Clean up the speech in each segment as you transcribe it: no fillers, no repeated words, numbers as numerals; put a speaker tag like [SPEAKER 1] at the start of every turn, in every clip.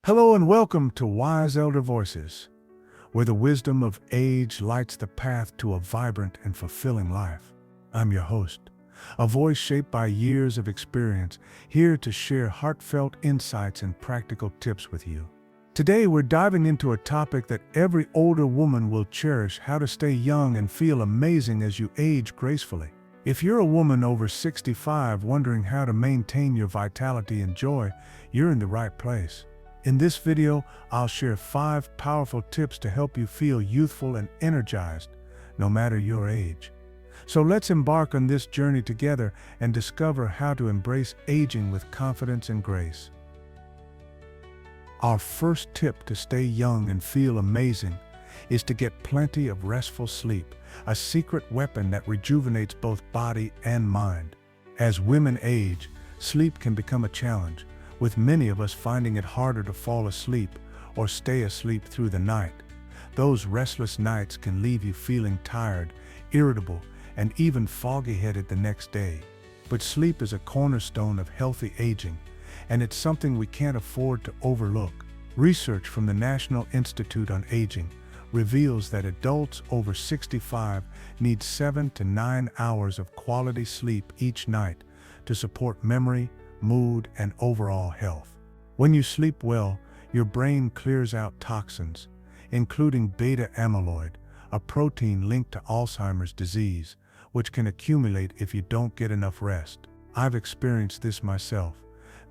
[SPEAKER 1] Hello and welcome to Wise Elder Voices, where the wisdom of age lights the path to a vibrant and fulfilling life. I'm your host, a voice shaped by years of experience, here to share heartfelt insights and practical tips with you. Today we're diving into a topic that every older woman will cherish: how to stay young and feel amazing as you age gracefully. If you're a woman over 65 wondering how to maintain your vitality and joy, you're in the right place. In this video, I'll share 5 powerful tips to help you feel youthful and energized, no matter your age. So let's embark on this journey together and discover how to embrace aging with confidence and grace. Our first tip to stay young and feel amazing is to get plenty of restful sleep, a secret weapon that rejuvenates both body and mind. As women age, sleep can become a challenge, with many of us finding it harder to fall asleep or stay asleep through the night. Those restless nights can leave you feeling tired, irritable, and even foggy-headed the next day. But sleep is a cornerstone of healthy aging, and it's something we can't afford to overlook. Research from the National Institute on Aging reveals that adults over 65 need 7 to 9 hours of quality sleep each night to support memory, mood, and overall health. When you sleep well, your brain clears out toxins, including beta amyloid, a protein linked to Alzheimer's disease, which can accumulate if you don't get enough rest. I've experienced this myself.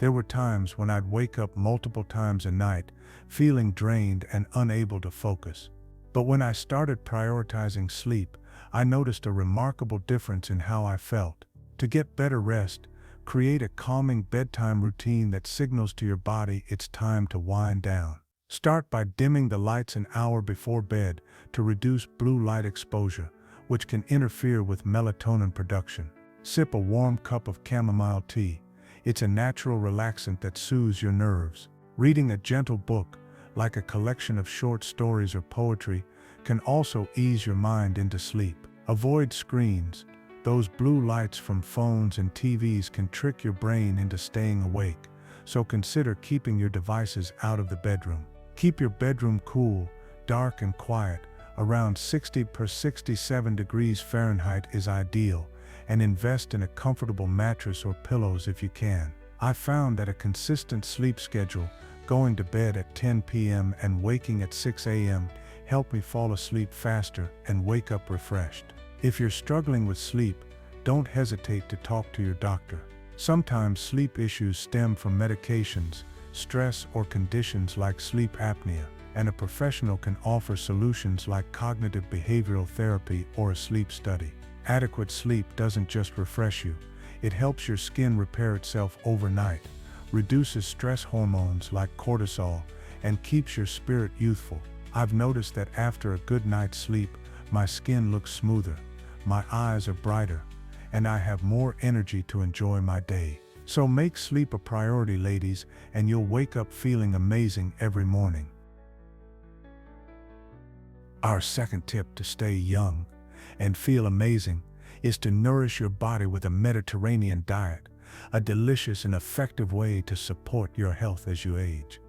[SPEAKER 1] There were times when I'd wake up multiple times a night, feeling drained and unable to focus. But when I started prioritizing sleep, I noticed a remarkable difference in how I felt. To get better rest, create a calming bedtime routine that signals to your body it's time to wind down. Start by dimming the lights an hour before bed to reduce blue light exposure, which can interfere with melatonin production. Sip a warm cup of chamomile tea. It's a natural relaxant that soothes your nerves. Reading a gentle book, like a collection of short stories or poetry, can also ease your mind into sleep. Avoid screens. Those blue lights from phones and TVs can trick your brain into staying awake, so consider keeping your devices out of the bedroom. Keep your bedroom cool, dark and quiet. Around 60°C degrees Fahrenheit is ideal, and invest in a comfortable mattress or pillows if you can. I found that a consistent sleep schedule, going to bed at 10 p.m. and waking at 6 a.m., helped me fall asleep faster and wake up refreshed. If you're struggling with sleep, don't hesitate to talk to your doctor. Sometimes sleep issues stem from medications, stress, or conditions like sleep apnea, and a professional can offer solutions like cognitive behavioral therapy or a sleep study. Adequate sleep doesn't just refresh you, it helps your skin repair itself overnight, reduces stress hormones like cortisol, and keeps your spirit youthful. I've noticed that after a good night's sleep, my skin looks smoother, my eyes are brighter, and I have more energy to enjoy my day. So make sleep a priority, ladies, and you'll wake up feeling amazing every morning. Our second tip to stay young and feel amazing is to nourish your body with a Mediterranean diet, a delicious and effective way to support your health as you age.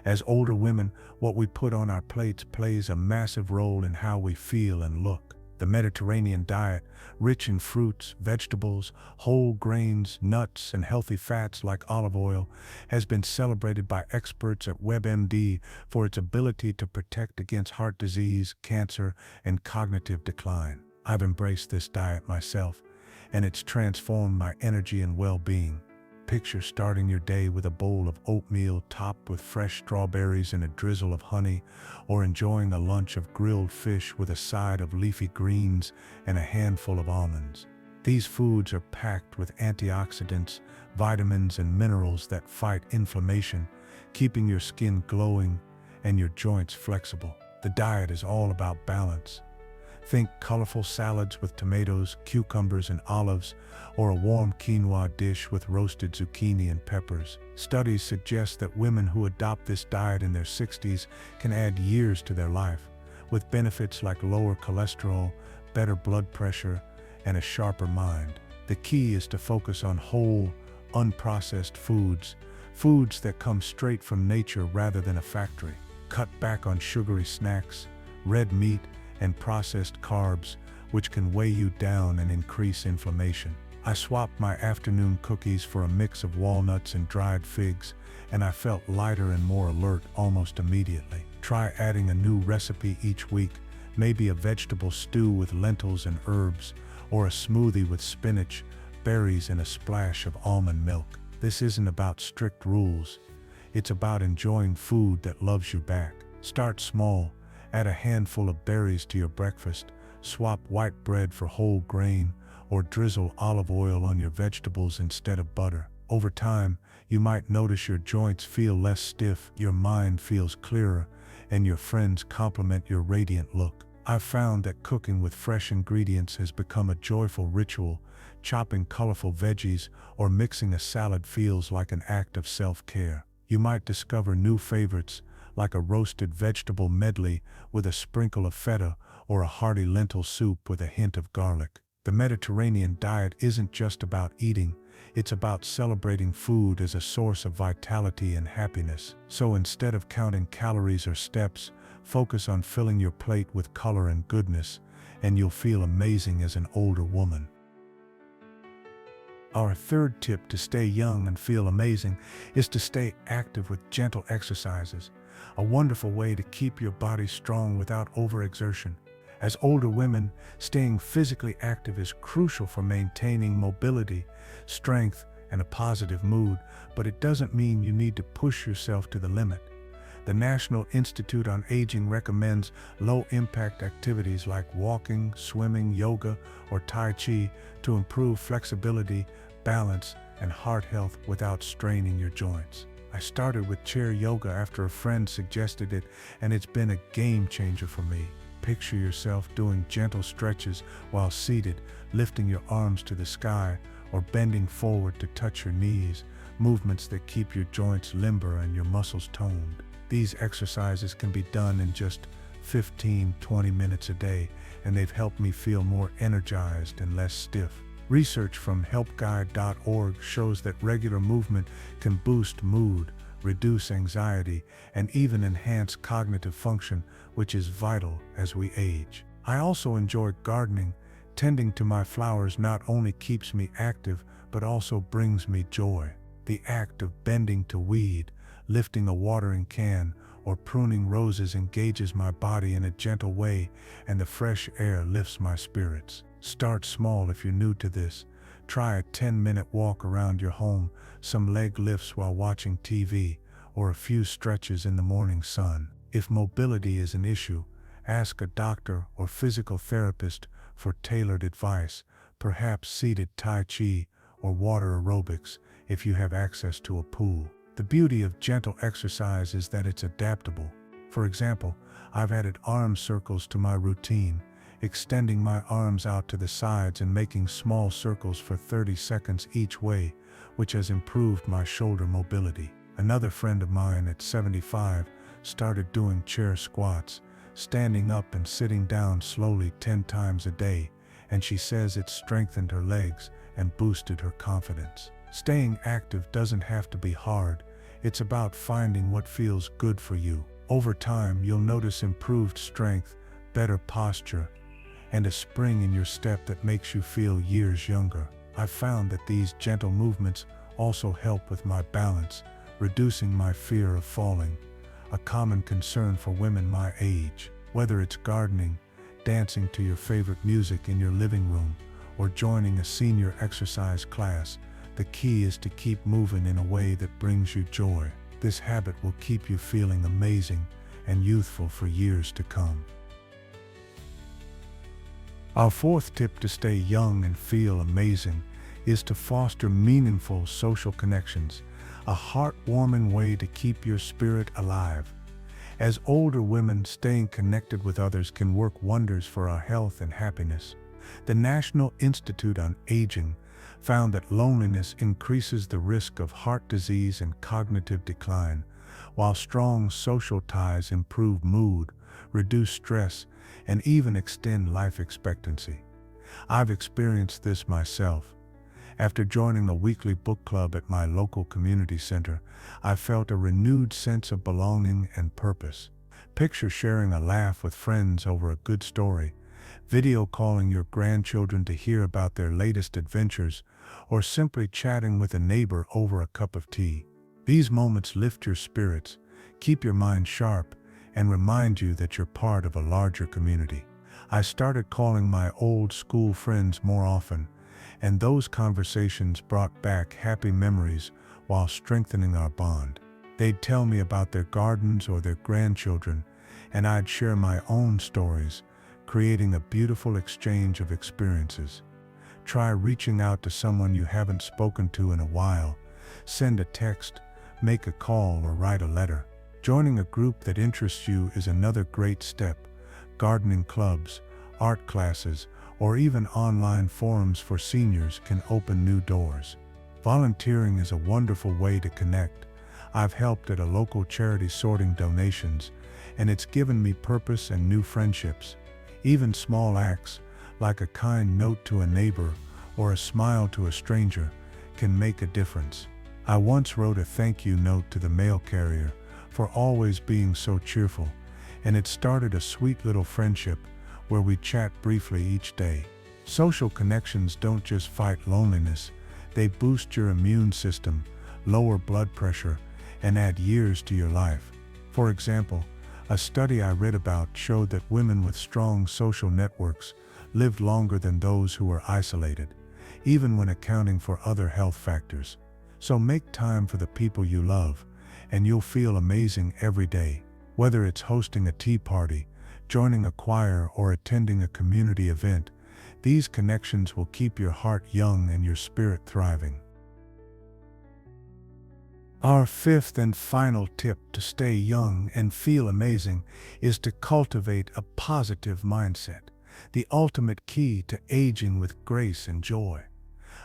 [SPEAKER 1] As older women, what we put on our plates plays a massive role in how we feel and look. The Mediterranean diet, rich in fruits, vegetables, whole grains, nuts, and healthy fats like olive oil, has been celebrated by experts at WebMD for its ability to protect against heart disease, cancer, and cognitive decline. I've embraced this diet myself, and it's transformed my energy and well-being. Picture starting your day with a bowl of oatmeal topped with fresh strawberries and a drizzle of honey, or enjoying a lunch of grilled fish with a side of leafy greens and a handful of almonds. These foods are packed with antioxidants, vitamins, and minerals that fight inflammation, keeping your skin glowing and your joints flexible. The diet is all about balance. Think colorful salads with tomatoes, cucumbers, and olives, or a warm quinoa dish with roasted zucchini and peppers. Studies suggest that women who adopt this diet in their 60s can add years to their life, with benefits like lower cholesterol, better blood pressure, and a sharper mind. The key is to focus on whole, unprocessed foods, Foods that come straight from nature rather than a factory. Cut back on sugary snacks, red meat, and processed carbs, which can weigh you down and increase inflammation. I swapped my afternoon cookies for a mix of walnuts and dried figs, and I felt lighter and more alert almost immediately. Try adding a new recipe each week, maybe a vegetable stew with lentils and herbs, or a smoothie with spinach, berries, and a splash of almond milk. This isn't about strict rules. It's about enjoying food that loves you back. Start small. Add a handful of berries to your breakfast, swap white bread for whole grain, or drizzle olive oil on your vegetables instead of butter. Over time, you might notice your joints feel less stiff, your mind feels clearer, and your friends compliment your radiant look. I've found that cooking with fresh ingredients has become a joyful ritual. Chopping colorful veggies or mixing a salad feels like an act of self-care. You might discover new favorites, like a roasted vegetable medley with a sprinkle of feta or a hearty lentil soup with a hint of garlic. The Mediterranean diet isn't just about eating, it's about celebrating food as a source of vitality and happiness. So instead of counting calories or steps, focus on filling your plate with color and goodness, and you'll feel amazing as an older woman. Our third tip to stay young and feel amazing is to stay active with gentle exercises, a wonderful way to keep your body strong without overexertion. As older women, staying physically active is crucial for maintaining mobility, strength, and a positive mood, but it doesn't mean you need to push yourself to the limit. The National Institute on Aging recommends low-impact activities like walking, swimming, yoga, or Tai Chi to improve flexibility, balance, and heart health without straining your joints. I started with chair yoga after a friend suggested it, and it's been a game changer for me. Picture yourself doing gentle stretches while seated, lifting your arms to the sky, or bending forward to touch your knees, movements that keep your joints limber and your muscles toned. These exercises can be done in just 15-20 minutes a day, and they've helped me feel more energized and less stiff. Research from helpguide.org shows that regular movement can boost mood, reduce anxiety, and even enhance cognitive function, which is vital as we age. I also enjoy gardening. Tending to my flowers not only keeps me active, but also brings me joy. The act of bending to weed, lifting a watering can, or pruning roses engages my body in a gentle way, and the fresh air lifts my spirits. Start small if you're new to this. Try a 10-minute walk around your home, some leg lifts while watching TV, or a few stretches in the morning sun. If mobility is an issue, ask a doctor or physical therapist for tailored advice, perhaps seated Tai Chi or water aerobics if you have access to a pool. The beauty of gentle exercise is that it's adaptable. For example, I've added arm circles to my routine, extending my arms out to the sides and making small circles for 30 seconds each way, which has improved my shoulder mobility. Another friend of mine at 75 started doing chair squats, standing up and sitting down slowly 10 times a day, and she says it strengthened her legs and boosted her confidence. Staying active doesn't have to be hard. It's about finding what feels good for you. Over time, you'll notice improved strength, better posture, and a spring in your step that makes you feel years younger. I've found that these gentle movements also help with my balance, reducing my fear of falling, a common concern for women my age. Whether it's gardening, dancing to your favorite music in your living room, or joining a senior exercise class, the key is to keep moving in a way that brings you joy. This habit will keep you feeling amazing and youthful for years to come. Our fourth tip to stay young and feel amazing is to foster meaningful social connections, a heartwarming way to keep your spirit alive. As older women, staying connected with others can work wonders for our health and happiness. The National Institute on Aging found that loneliness increases the risk of heart disease and cognitive decline, while strong social ties improve mood, reduce stress, and even extend life expectancy. I've experienced this myself. After joining a weekly book club at my local community center, I felt a renewed sense of belonging and purpose. Picture sharing a laugh with friends over a good story, video calling your grandchildren to hear about their latest adventures, or simply chatting with a neighbor over a cup of tea. These moments lift your spirits, keep your mind sharp, and remind you that you're part of a larger community. I started calling my old school friends more often, and those conversations brought back happy memories while strengthening our bond. They'd tell me about their gardens or their grandchildren, and I'd share my own stories, creating a beautiful exchange of experiences. Try reaching out to someone you haven't spoken to in a while. Send a text, make a call, or write a letter. Joining a group that interests you is another great step. Gardening clubs, art classes, or even online forums for seniors can open new doors. Volunteering is a wonderful way to connect. I've helped at a local charity sorting donations, and it's given me purpose and new friendships. Even small acts, like a kind note to a neighbor or a smile to a stranger, can make a difference. I once wrote a thank you note to the mail carrier for always being so cheerful, and it started a sweet little friendship where we chat briefly each day. Social connections don't just fight loneliness, they boost your immune system, lower blood pressure, and add years to your life. For example, a study I read about showed that women with strong social networks lived longer than those who were isolated, even when accounting for other health factors. So make time for the people you love, and you'll feel amazing every day. Whether it's hosting a tea party, joining a choir, or attending a community event, these connections will keep your heart young and your spirit thriving. Our fifth and final tip to stay young and feel amazing is to cultivate a positive mindset, the ultimate key to aging with grace and joy.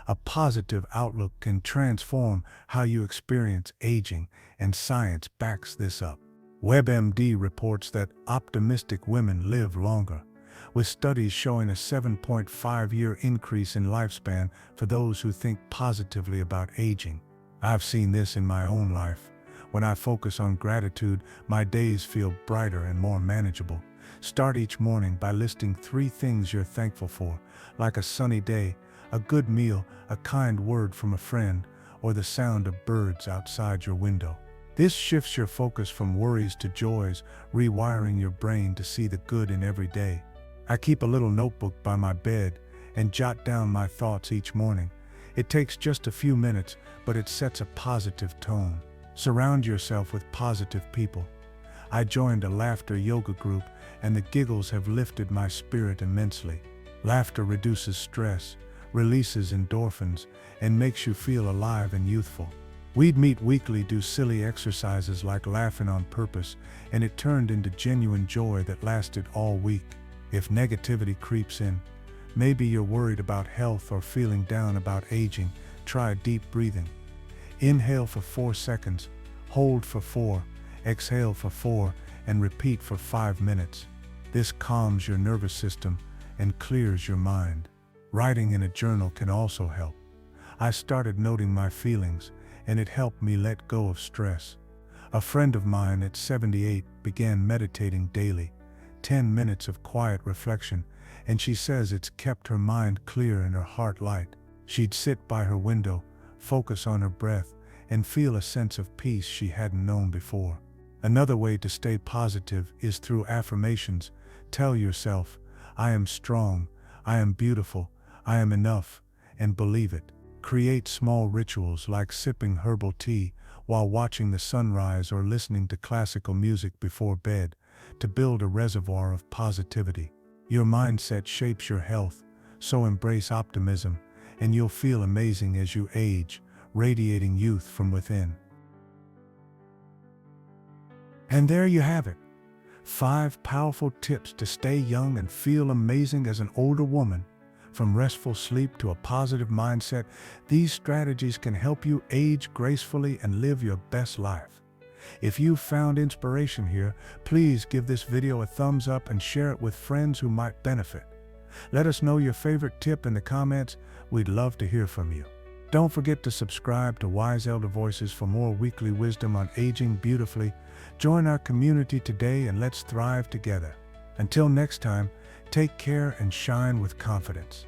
[SPEAKER 1] A positive outlook can transform how you experience aging, and science backs this up. WebMD reports that optimistic women live longer, with studies showing a 7.5-year increase in lifespan for those who think positively about aging. I've seen this in my own life. When I focus on gratitude, my days feel brighter and more manageable. Start each morning by listing 3 things you're thankful for, like a sunny day, a good meal, a kind word from a friend, or the sound of birds outside your window. This shifts your focus from worries to joys, rewiring your brain to see the good in every day. I keep a little notebook by my bed and jot down my thoughts each morning. It takes just a few minutes, but it sets a positive tone. Surround yourself with positive people. I joined a laughter yoga group, and the giggles have lifted my spirit immensely. Laughter reduces stress, releases endorphins, and makes you feel alive and youthful. We'd meet weekly, do silly exercises like laughing on purpose, and it turned into genuine joy that lasted all week. If negativity creeps in, maybe you're worried about health or feeling down about aging, try deep breathing. Inhale for 4 seconds, hold for 4, exhale for 4, and repeat for 5 minutes. This calms your nervous system and clears your mind. Writing in a journal can also help. I started noting my feelings, and it helped me let go of stress. A friend of mine at 78 began meditating daily, 10 minutes of quiet reflection, and she says it's kept her mind clear and her heart light. She'd sit by her window, focus on her breath, and feel a sense of peace she hadn't known before. Another way to stay positive is through affirmations. Tell yourself, I am strong, I am beautiful, I am enough, and believe it. Create small rituals like sipping herbal tea while watching the sunrise or listening to classical music before bed to build a reservoir of positivity. Your mindset shapes your health, so embrace optimism, and you'll feel amazing as you age, radiating youth from within. And there you have it. 5 powerful tips to stay young and feel amazing as an older woman. From restful sleep to a positive mindset, these strategies can help you age gracefully and live your best life. If you found inspiration here, please give this video a thumbs up and share it with friends who might benefit. Let us know your favorite tip in the comments. We'd love to hear from you. Don't forget to subscribe to Wise Elder Voices for more weekly wisdom on aging beautifully. Join our community today and let's thrive together. Until next time, take care and shine with confidence.